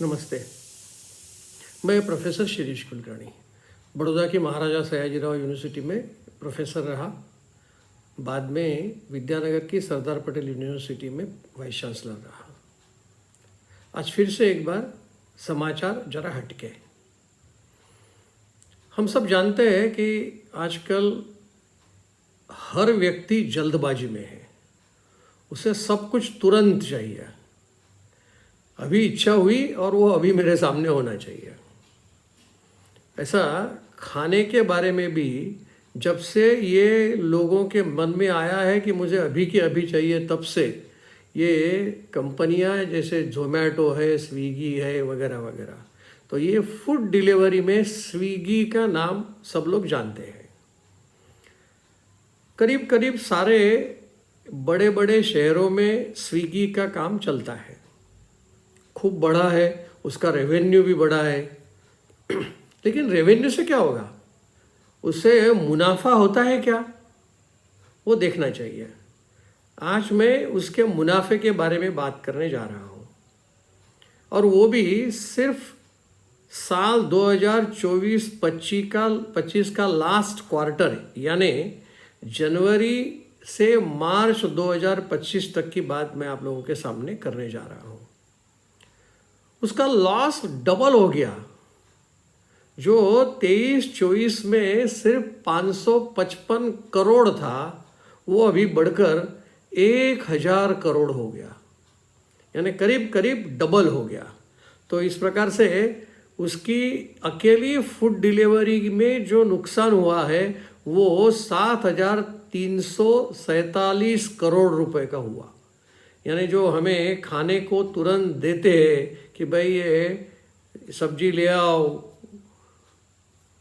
नमस्ते। मैं प्रोफेसर शिरीष कुलकर्णी बड़ौदा की महाराजा सयाजीराव यूनिवर्सिटी में प्रोफेसर रहा। बाद में विद्यानगर की सरदार पटेल यूनिवर्सिटी में वाइस चांसलर रहा। आज फिर से एक बार समाचार जरा हटके। हम सब जानते हैं कि आजकल हर व्यक्ति जल्दबाजी में है, उसे सब कुछ तुरंत चाहिए। अभी इच्छा हुई और वो अभी मेरे सामने होना चाहिए। ऐसा खाने के बारे में भी जब से ये लोगों के मन में आया है कि मुझे अभी के अभी चाहिए, तब से ये कंपनियां जैसे ज़ोमैटो है, स्विगी है, वगैरह वगैरह, तो ये फूड डिलीवरी में स्विगी का नाम सब लोग जानते हैं। करीब करीब सारे बड़े बड़े शहरों में स्विगी का काम चलता है, खूब बड़ा है, उसका रेवेन्यू भी बड़ा है। लेकिन रेवेन्यू से क्या होगा, उससे मुनाफा होता है क्या, वो देखना चाहिए। आज मैं उसके मुनाफे के बारे में बात करने जा रहा हूँ, और वो भी सिर्फ साल 2024-25 का लास्ट क्वार्टर, यानी जनवरी से मार्च 2025 तक की बात मैं आप लोगों के सामने करने जा रहा हूँ। उसका लॉस डबल हो गया। जो 23-24 में सिर्फ 555 करोड़ था, वो अभी बढ़कर 1000 करोड़ हो गया, यानी करीब करीब डबल हो गया। तो इस प्रकार से उसकी अकेली फूड डिलीवरी में जो नुकसान हुआ है वो 7347 करोड़ रुपए का हुआ। यानी जो हमें खाने को तुरंत देते हैं कि भाई ये सब्जी ले आओ,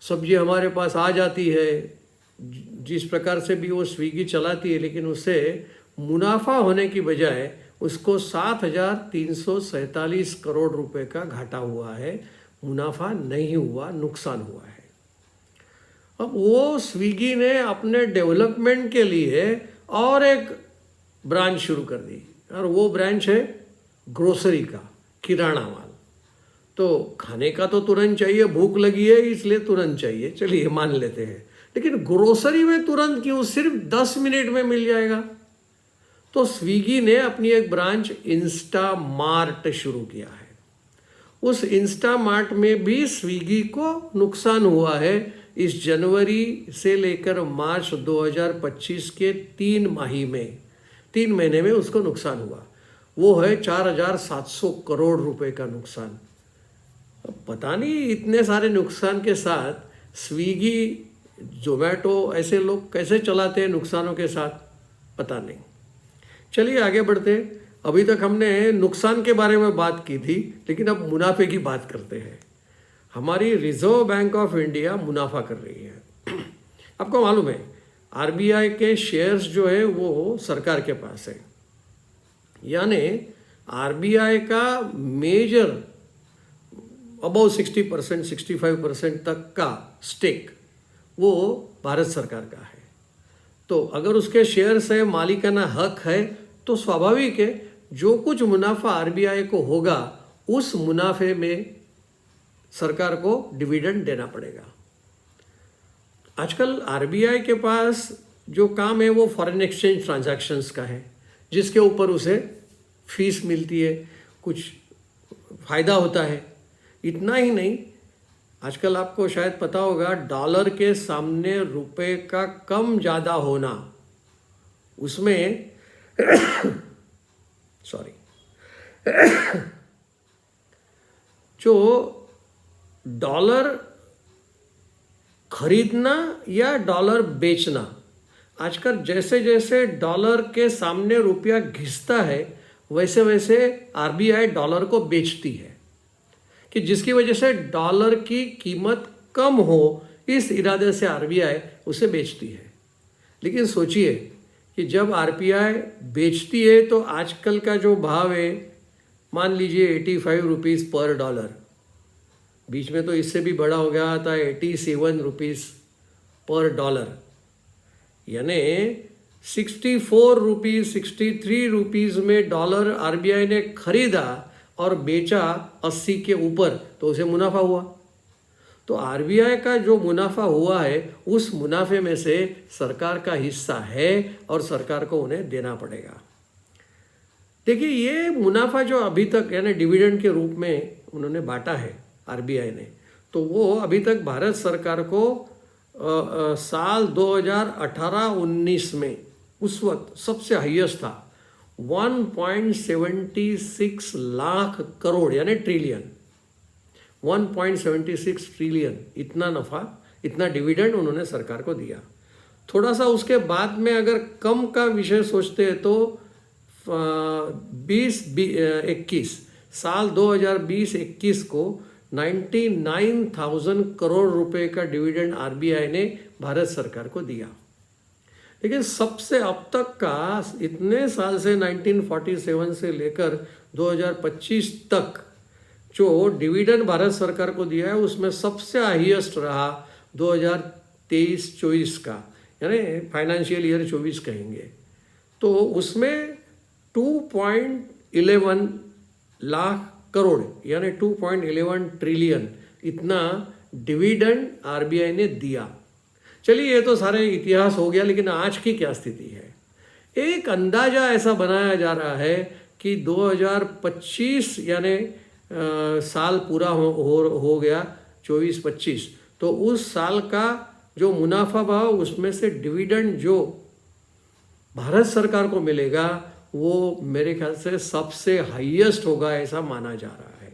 सब्जी हमारे पास आ जाती है, जिस प्रकार से भी वो स्विगी चलाती है, लेकिन उससे मुनाफा होने की बजाय उसको 7347 करोड़ रुपए का घाटा हुआ है। मुनाफा नहीं हुआ, नुकसान हुआ है। अब वो स्विगी ने अपने डेवलपमेंट के लिए और एक ब्रांच शुरू कर दी, और वो ब्रांच है ग्रोसरी का, किराना माल। तो खाने का तो तुरंत चाहिए, भूख लगी है इसलिए तुरंत चाहिए, चलिए मान लेते हैं। लेकिन ग्रोसरी में तुरंत क्यों, सिर्फ 10 मिनट में मिल जाएगा। तो स्विगी ने अपनी एक ब्रांच इंस्टा मार्ट शुरू किया है। उस इंस्टा मार्ट में भी स्विगी को नुकसान हुआ है। इस जनवरी से लेकर मार्च 2025 के 3 महीने में उसको नुकसान हुआ। वो है 4700 करोड़ रुपए का नुकसान। अब पता नहीं इतने सारे नुकसान के साथ स्विगी, ज़ोमैटो ऐसे लोग कैसे चलाते हैं नुकसानों के साथ, पता नहीं। चलिए आगे बढ़ते। अभी तक हमने नुकसान के बारे में बात की थी, लेकिन अब मुनाफे की बात करते हैं। हमारी रिजर्व बैंक ऑफ इंडिया मुनाफा कर रही है। आपको मालूम है आरबीआई के शेयर्स जो है वो सरकार के पास है, यानी आरबीआई का मेजर अबाउ 60%, 65% तक का स्टेक वो भारत सरकार का है। तो अगर उसके शेयर से मालिकाना हक है तो स्वाभाविक है जो कुछ मुनाफा आरबीआई को होगा उस मुनाफे में सरकार को डिविडेंड देना पड़ेगा। आजकल आरबीआई के पास जो काम है वो फॉरेन एक्सचेंज ट्रांजैक्शंस का है, जिसके ऊपर उसे फीस मिलती है, कुछ फ़ायदा होता है। इतना ही नहीं, आजकल आपको शायद पता होगा डॉलर के सामने रुपए का कम ज़्यादा होना, उसमें सॉरी जो डॉलर खरीदना या डॉलर बेचना, आजकल जैसे जैसे डॉलर के सामने रुपया घिसता है वैसे वैसे आरबीआई डॉलर को बेचती है, कि जिसकी वजह से डॉलर की कीमत कम हो, इस इरादे से आरबीआई उसे बेचती है। लेकिन सोचिए कि जब आरबीआई बेचती है तो आजकल का जो भाव है, मान लीजिए 85 रुपीज़ पर डॉलर, बीच में तो इससे भी बड़ा हो गया था 87 रुपीज़ पर डॉलर, यानी 64 रुपीज़ 63 रुपीज़ में डॉलर आरबीआई ने खरीदा और बेचा 80 के ऊपर तो उसे मुनाफा हुआ। तो आरबीआई का जो मुनाफा हुआ है उस मुनाफे में से सरकार का हिस्सा है और सरकार को उन्हें देना पड़ेगा। देखिए, ये मुनाफा जो अभी तक यानी डिविडेंड के रूप में उन्होंने बांटा है आरबीआई ने, तो वो अभी तक भारत सरकार को साल 2018-19 में उस वक्त सबसे हाईएस्ट था 1.76 लाख करोड़ यानी ट्रिलियन, 1.76 ट्रिलियन इतना नफा, इतना डिविडेंड उन्होंने सरकार को दिया। थोड़ा सा उसके बाद में अगर कम का विषय सोचते हैं तो 2021 साल 2020-21 को 99,000 करोड़ रुपए का डिविडेंड आरबीआई ने भारत सरकार को दिया। लेकिन सबसे अब तक का इतने साल से 1947 से लेकर 2025 तक जो डिविडेंड भारत सरकार को दिया है उसमें सबसे हाईएस्ट रहा 2023-24 का, यानी फाइनेंशियल ईयर 24 कहेंगे, तो उसमें 2.11 लाख करोड़ यानी 2.11 ट्रिलियन इतना डिविडेंड आरबीआई ने दिया। चलिए, ये तो सारे इतिहास हो गया, लेकिन आज की क्या स्थिति है? एक अंदाजा ऐसा बनाया जा रहा है कि 2025 यानी साल पूरा हो गया 24-25, तो उस साल का जो मुनाफा भाव उसमें से डिविडेंड जो भारत सरकार को मिलेगा वो मेरे ख्याल से सबसे हाईएस्ट होगा ऐसा माना जा रहा है।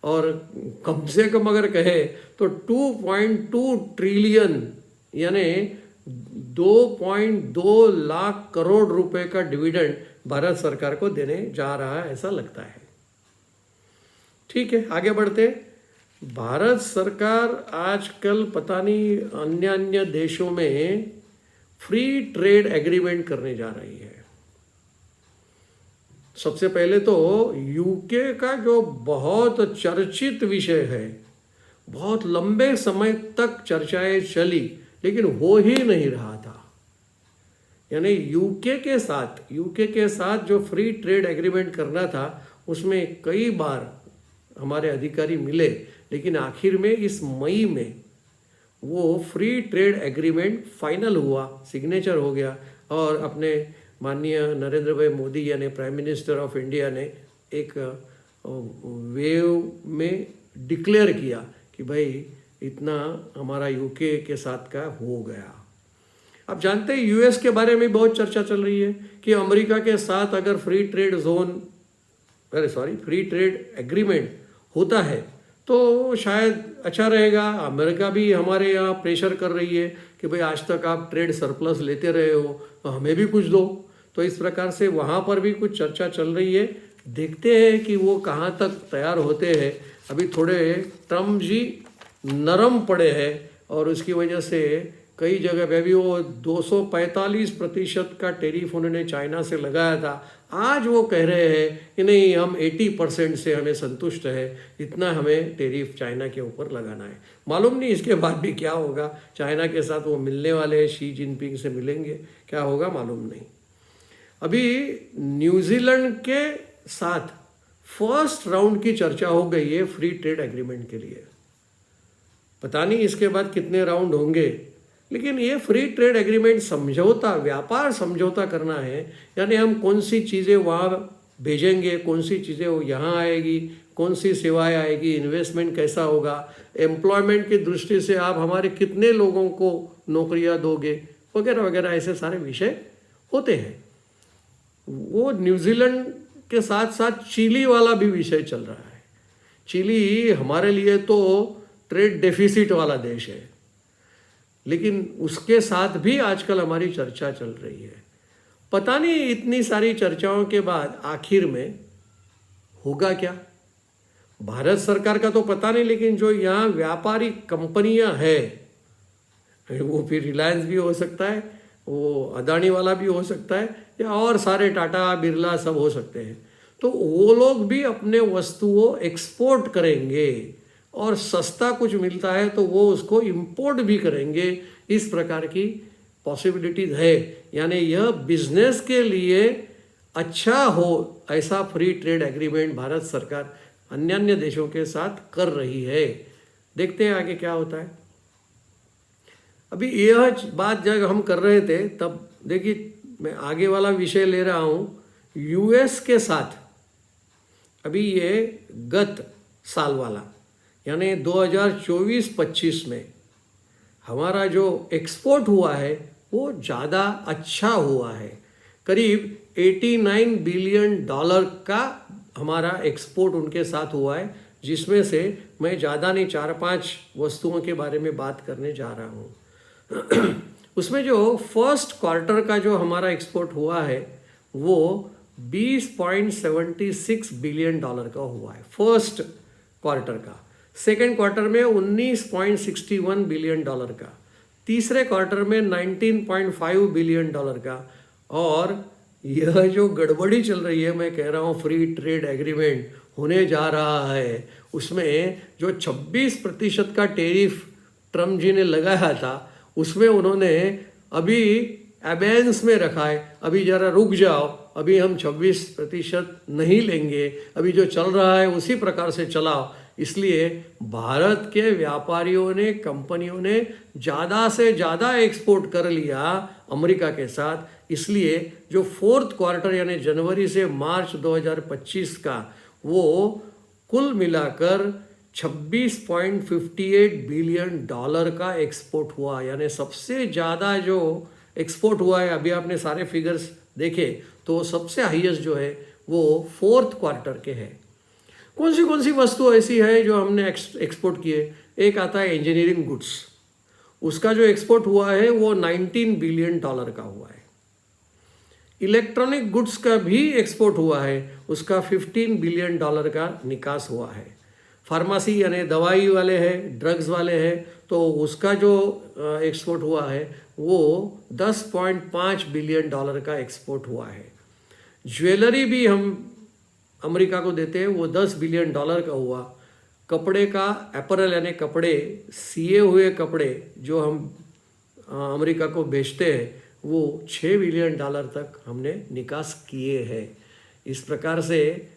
और कम से कम अगर कहे तो 2.2 ट्रिलियन यानी 2.2 लाख करोड़ रुपए का डिविडेंड भारत सरकार को देने जा रहा है ऐसा लगता है। ठीक है, आगे बढ़ते। भारत सरकार आजकल पता नहीं अन्य देशों में फ्री ट्रेड एग्रीमेंट करने जा रही है। सबसे पहले तो यूके का जो बहुत चर्चित विषय है, बहुत लंबे समय तक चर्चाएं चली लेकिन हो ही नहीं रहा था, यानी यूके के साथ जो फ्री ट्रेड एग्रीमेंट करना था उसमें कई बार हमारे अधिकारी मिले, लेकिन आखिर में इस मई में वो फ्री ट्रेड एग्रीमेंट फाइनल हुआ, सिग्नेचर हो गया और अपने माननीय नरेंद्र भाई मोदी यानी प्राइम मिनिस्टर ऑफ इंडिया ने एक वेव में डिक्लेयर किया कि भाई इतना हमारा यूके के साथ का हो गया। अब जानते हैं यूएस के बारे में बहुत चर्चा चल रही है कि अमेरिका के साथ अगर फ्री ट्रेड एग्रीमेंट होता है तो शायद अच्छा रहेगा। अमेरिका भी हमारे यहाँ प्रेशर कर रही है कि भाई आज तक आप ट्रेड सरप्लस लेते रहे हो तो हमें भी कुछ दो, तो इस प्रकार से वहाँ पर भी कुछ चर्चा चल रही है। देखते हैं कि वो कहाँ तक तैयार होते हैं। अभी थोड़े ट्रम्प जी नरम पड़े हैं और उसकी वजह से कई जगह पे भी वो 245% का टेरिफ उन्होंने चाइना से लगाया था, आज वो कह रहे हैं कि नहीं हम 80% से हमें संतुष्ट है, इतना हमें टेरिफ चाइना के ऊपर लगाना है। मालूम नहीं इसके बाद भी क्या होगा, चाइना के साथ वो मिलने वाले हैं, शी जिनपिंग से मिलेंगे, क्या होगा मालूम नहीं। अभी न्यूजीलैंड के साथ फर्स्ट राउंड की चर्चा हो गई है फ्री ट्रेड एग्रीमेंट के लिए, पता नहीं इसके बाद कितने राउंड होंगे, लेकिन ये फ्री ट्रेड एग्रीमेंट समझौता, व्यापार समझौता करना है, यानी हम कौन सी चीज़ें वहाँ भेजेंगे, कौन सी चीज़ें वो यहाँ आएगी, कौन सी सेवाएं आएगी, इन्वेस्टमेंट कैसा होगा, एम्प्लॉयमेंट की दृष्टि से आप हमारे कितने लोगों को नौकरियाँ दोगे वगैरह वगैरह, ऐसे सारे विषय होते हैं। वो न्यूजीलैंड के साथ साथ चिली वाला भी विषय चल रहा है। चिली हमारे लिए तो ट्रेड डेफिसिट वाला देश है, लेकिन उसके साथ भी आजकल हमारी चर्चा चल रही है। पता नहीं इतनी सारी चर्चाओं के बाद आखिर में होगा क्या, भारत सरकार का तो पता नहीं, लेकिन जो यहाँ व्यापारिक कंपनियां हैं वो फिर रिलायंस भी हो सकता है, वो अदानी वाला भी हो सकता है, या और सारे टाटा बिरला सब हो सकते हैं, तो वो लोग भी अपने वस्तुओं एक्सपोर्ट करेंगे और सस्ता कुछ मिलता है तो वो उसको इंपोर्ट भी करेंगे। इस प्रकार की पॉसिबिलिटीज है, यानी यह बिजनेस के लिए अच्छा हो ऐसा फ्री ट्रेड एग्रीमेंट भारत सरकार अन्य देशों के साथ कर रही है। देखते हैं आगे क्या होता है। अभी यह बात जब हम कर रहे थे तब देखिए मैं आगे वाला विषय ले रहा हूँ यूएस के साथ। अभी ये गत साल वाला यानी 2024-25 में हमारा जो एक्सपोर्ट हुआ है वो ज़्यादा अच्छा हुआ है। करीब 89 बिलियन डॉलर का हमारा एक्सपोर्ट उनके साथ हुआ है, जिसमें से मैं ज़्यादा नहीं 4-5 वस्तुओं के बारे में बात करने जा रहा हूँ। उसमें जो फर्स्ट क्वार्टर का जो हमारा एक्सपोर्ट हुआ है वो 20.76 बिलियन डॉलर का हुआ है फर्स्ट क्वार्टर का। सेकेंड क्वार्टर में 19.61 बिलियन डॉलर का, तीसरे क्वार्टर में 19.5 बिलियन डॉलर का। और यह जो गड़बड़ी चल रही है, मैं कह रहा हूँ फ्री ट्रेड एग्रीमेंट होने जा रहा है, उसमें जो 26% का टेरिफ ट्रम्प जी ने लगाया था उसमें उन्होंने अभी एबेंस में रखा है, अभी ज़रा रुक जाओ, अभी हम 26% नहीं लेंगे, अभी जो चल रहा है उसी प्रकार से चलाओ। इसलिए भारत के व्यापारियों ने, कंपनियों ने ज़्यादा से ज़्यादा एक्सपोर्ट कर लिया अमेरिका के साथ। इसलिए जो फोर्थ क्वार्टर यानी जनवरी से मार्च 2025 का वो कुल मिलाकर 26.58 बिलियन डॉलर का एक्सपोर्ट हुआ, यानी सबसे ज़्यादा जो एक्सपोर्ट हुआ है। अभी आपने सारे फिगर्स देखे तो सबसे हाईएस्ट जो है वो फोर्थ क्वार्टर के हैं। कौन सी वस्तु ऐसी है जो हमने एक्सपोर्ट किए? एक आता है इंजीनियरिंग गुड्स, उसका जो एक्सपोर्ट हुआ है वो 19 बिलियन डॉलर का हुआ है। इलेक्ट्रॉनिक गुड्स का भी एक्सपोर्ट हुआ है, उसका 15 बिलियन डॉलर का निकास हुआ है। फार्मेसी यानी दवाई वाले हैं, ड्रग्स वाले हैं, तो उसका जो एक्सपोर्ट हुआ है वो 10.5 बिलियन डॉलर का एक्सपोर्ट हुआ है। ज्वेलरी भी हम अमेरिका को देते हैं, वो 10 बिलियन डॉलर का हुआ। कपड़े का अपैरल यानी कपड़े, सिए हुए कपड़े जो हम अमेरिका को बेचते हैं वो 6 बिलियन डॉलर तक हमने निकास किए हैं। इस प्रकार से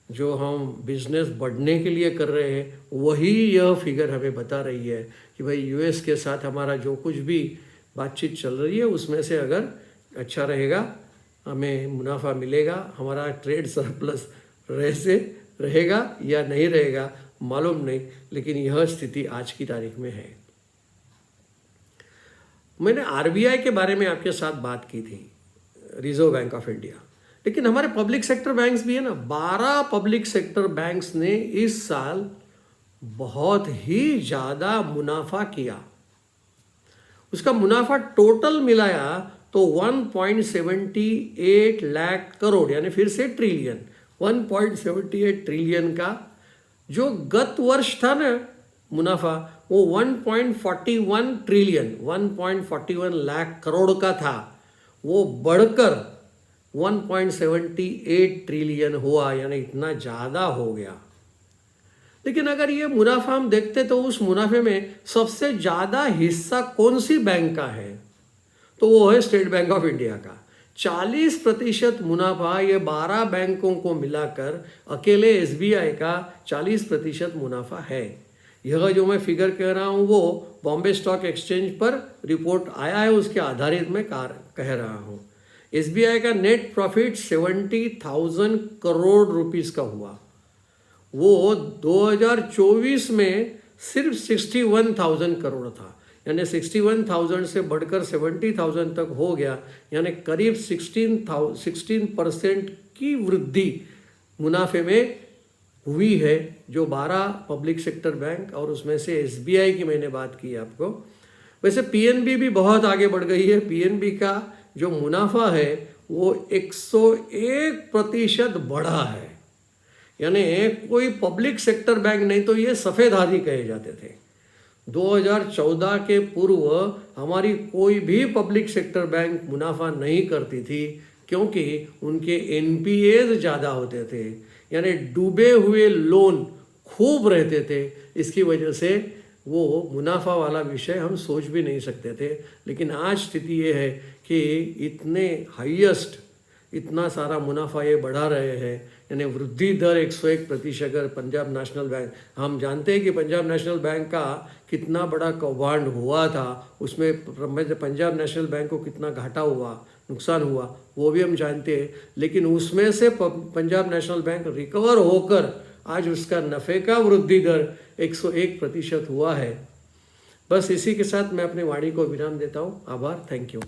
जो हम बिजनेस बढ़ने के लिए कर रहे हैं वही यह फिगर हमें बता रही है कि भाई यूएस के साथ हमारा जो कुछ भी बातचीत चल रही है उसमें से अगर अच्छा रहेगा, हमें मुनाफा मिलेगा, हमारा ट्रेड सरप्लस रहेगा या नहीं रहेगा मालूम नहीं, लेकिन यह स्थिति आज की तारीख में है। मैंने आरबीआई के बारे में आपके साथ बात की थी, रिजर्व बैंक ऑफ इंडिया, लेकिन हमारे पब्लिक सेक्टर बैंक्स भी है ना। 12 पब्लिक सेक्टर बैंक्स ने इस साल बहुत ही ज़्यादा मुनाफा किया। उसका मुनाफा टोटल मिलाया तो 1.78 लाख करोड़, यानी फिर से ट्रिलियन, 1.78 ट्रिलियन का जो गत वर्ष था ना मुनाफा, वो 1.41 ट्रिलियन, 1.41 लाख करोड़ का था, वो बढ़कर 1.78 ट्रिलियन हुआ, यानी इतना ज़्यादा हो गया। लेकिन अगर ये मुनाफा हम देखते तो उस मुनाफे में सबसे ज़्यादा हिस्सा कौन सी बैंक का है? तो वो है स्टेट बैंक ऑफ इंडिया का। 40% मुनाफा ये 12 बैंकों को मिलाकर अकेले एसबीआई का 40% मुनाफा है। यह जो मैं फिगर कह रहा हूँ वो बॉम्बे स्टॉक एक्सचेंज पर रिपोर्ट आया है, उसके आधारित मैं कह रहा हूँ। एसबीआई का नेट प्रॉफिट 70,000 करोड़ रुपीस का हुआ, वो 2024 में सिर्फ 61,000 करोड़ था, यानी 61,000 से बढ़कर 70,000 तक हो गया, यानी करीब 16% की वृद्धि मुनाफे में हुई है। जो 12 पब्लिक सेक्टर बैंक और उसमें से एसबीआई की मैंने बात की आपको। वैसे पीएनबी भी बहुत आगे बढ़ गई है। पीएनबी का जो मुनाफा है वो 101% बढ़ा है, यानी कोई पब्लिक सेक्टर बैंक नहीं तो ये सफ़ेद हाथी कहे जाते थे। 2014 के पूर्व हमारी कोई भी पब्लिक सेक्टर बैंक मुनाफा नहीं करती थी, क्योंकि उनके एनपीएज ज़्यादा होते थे, यानी डूबे हुए लोन खूब रहते थे। इसकी वजह से वो मुनाफा वाला विषय हम सोच भी नहीं सकते थे। लेकिन आज स्थिति ये है कि इतने हाईएस्ट इतना सारा मुनाफा ये बढ़ा रहे हैं, यानी वृद्धि दर 101%। अगर पंजाब नेशनल बैंक, हम जानते हैं कि पंजाब नेशनल बैंक का कितना बड़ा कौभांड हुआ था, उसमें पंजाब नेशनल बैंक को कितना घाटा हुआ, नुकसान हुआ, वो भी हम जानते हैं। लेकिन उसमें से पंजाब नेशनल बैंक रिकवर होकर आज उसका नफ़े का वृद्धि दर 101% हुआ है। बस इसी के साथ मैं अपनी वाणी को विराम देता हूँ। आभार, थैंक यू।